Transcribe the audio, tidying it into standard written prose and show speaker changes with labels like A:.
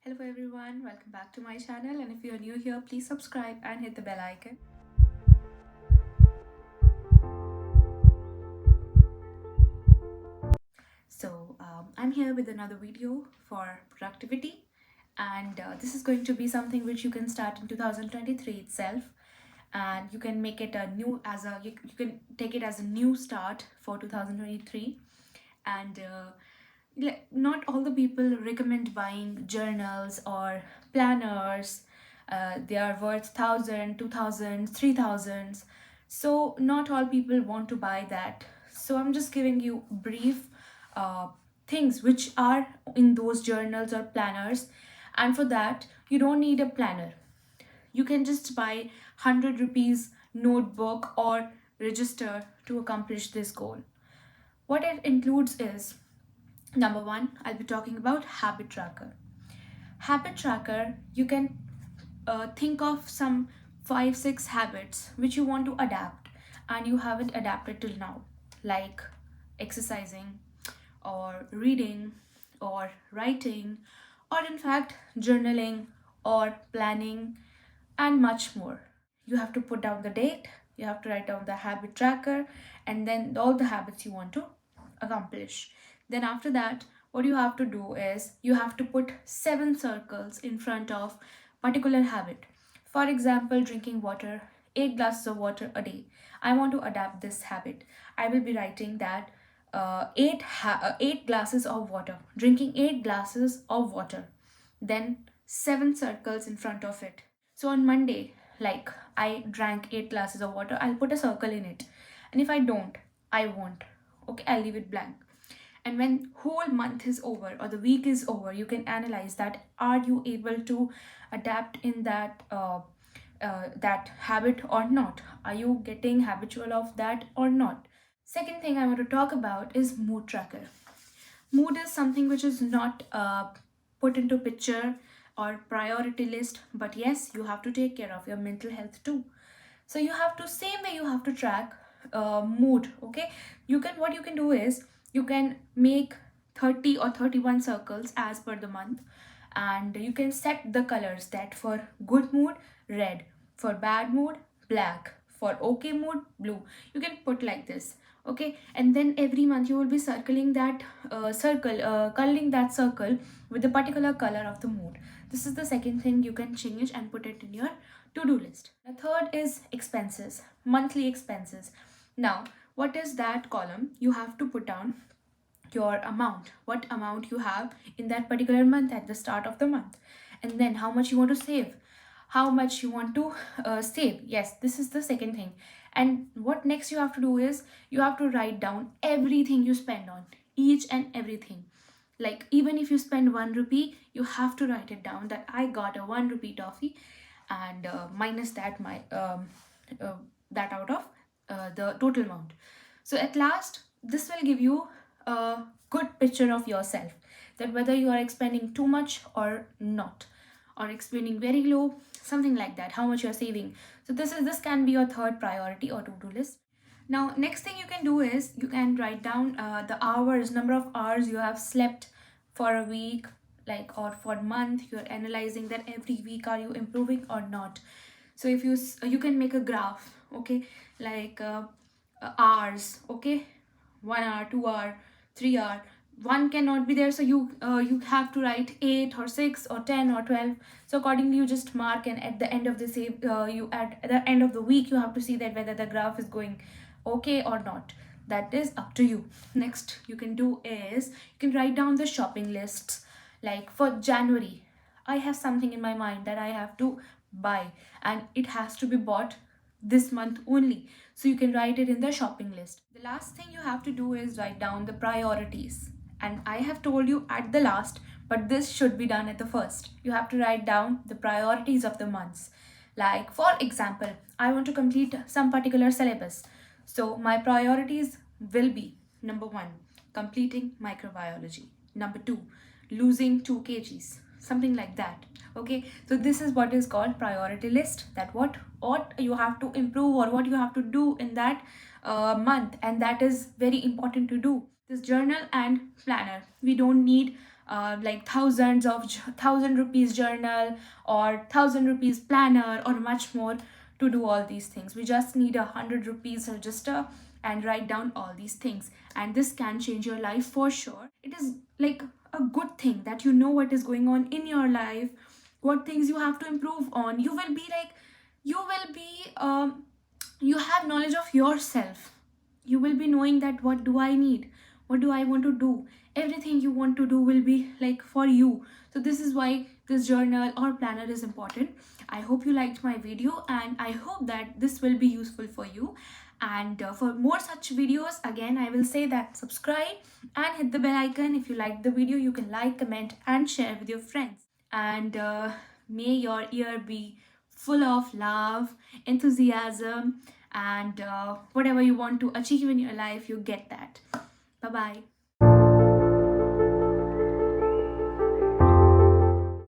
A: Hello everyone, welcome back to my channel, and if you're new here, please subscribe and hit the bell icon. I'm here with another video for productivity, and this is going to be something which you can start in 2023 itself, and you can make it a new you can take it as a new start for 2023. And not all the people recommend buying journals or planners. They are worth 1,000, 2,000, 3,000. So not all people want to buy that. So I'm just giving you brief uh, things which are in those journals or planners. And for that, you don't need a planner. You can just buy 100 rupees notebook or register to accomplish this goal. What it includes is, number one, I'll be talking about habit tracker. Habit tracker, you can think of some 5-6 habits which you want to adapt and you haven't adapted till now, like exercising or reading or writing, or in fact journaling or planning, and much more. You have to put down the date, you have to write down the habit tracker, and then all the habits you want to accomplish. Then after that, what you have to do is you have to put 7 circles in front of particular habit. For example, drinking water, 8 glasses of water a day. I want to adapt this habit. I will be writing that 8 glasses of water, drinking 8 glasses of water, then 7 circles in front of it. So on Monday, like I drank 8 glasses of water, I'll put a circle in it. And if I don't, I won't. Okay, I'll leave it blank. And when whole month is over or the week is over, you can analyze that are you able to adapt in that habit or not? Are you getting habitual of that or not? Second thing I want to talk about is mood tracker. Mood is something which is not put into picture or priority list, but yes, you have to take care of your mental health too. So you have to, same way you have to track mood. Okay, what you can do is you can make 30 or 31 circles as per the month, and you can set the colors that for good mood red, for bad mood black, for okay mood blue. You can put like this. Okay, and then every month you will be circling that coloring that circle with the particular color of the mood. This is the second thing you can change and put it in your to-do list. The third is expenses, monthly expenses. Now, what is that column? You have to put down your amount, what amount you have in that particular month at the start of the month, and then how much you want to save, how much you want to save. Yes, this is the second thing. And what next you have to do is you have to write down everything you spend on, each and everything. Like even if you spend 1 rupee, you have to write it down that I got a 1 rupee toffee, and minus that my that out of the total amount. So at last, this will give you a good picture of yourself, that whether you are expending too much or not, or expending very low, something like that, how much you are saving. So this can be your third priority or to-do list. Now next thing you can do is you can write down the hours, number of hours you have slept for a week, like, or for a month. You're analyzing that every week are you improving or not. So if you can make a graph. Okay, like hours. Okay, 1 hour, 2 hour, 3 hour. One cannot be there, so you have to write 8 or 6 or 10 or 12. So accordingly you just mark, and at the end of the at the end of the week you have to see that whether the graph is going okay or not. That is up to you. Next you can do is you can write down the shopping lists. Like for January, I have something in my mind that I have to buy, and it has to be bought this month only. So you can write it in the shopping list. The last thing you have to do is write down the priorities. And I have told you at the last, but this should be done at the first. You have to write down the priorities of the months. Like for example, I want to complete some particular syllabus. So my priorities will be: number 1, completing microbiology; number 2, losing 2 kgs, something like that. Okay, so this is what is called priority list, that what you have to improve or what you have to do in that month, and that is very important to do. This journal and planner, we don't need like thousand rupees journal or 1,000 rupees planner or much more to do all these things. We just need 100 rupees register and write down all these things, and this can change your life for sure. It is like a good thing that you know what is going on in your life, what things you have to improve on. You will be like, you will be you have knowledge of yourself. You will be knowing that what do I need, what do I want to do. Everything you want to do will be like for you. So this is why this journal or planner is important. I hope you liked my video, and I hope that this will be useful for you. And for more such videos, again I will say that subscribe and hit the bell icon. If you like the video, you can like, comment and share with your friends. And may your year be full of love, enthusiasm, and whatever you want to achieve in your life, you get that. Bye bye.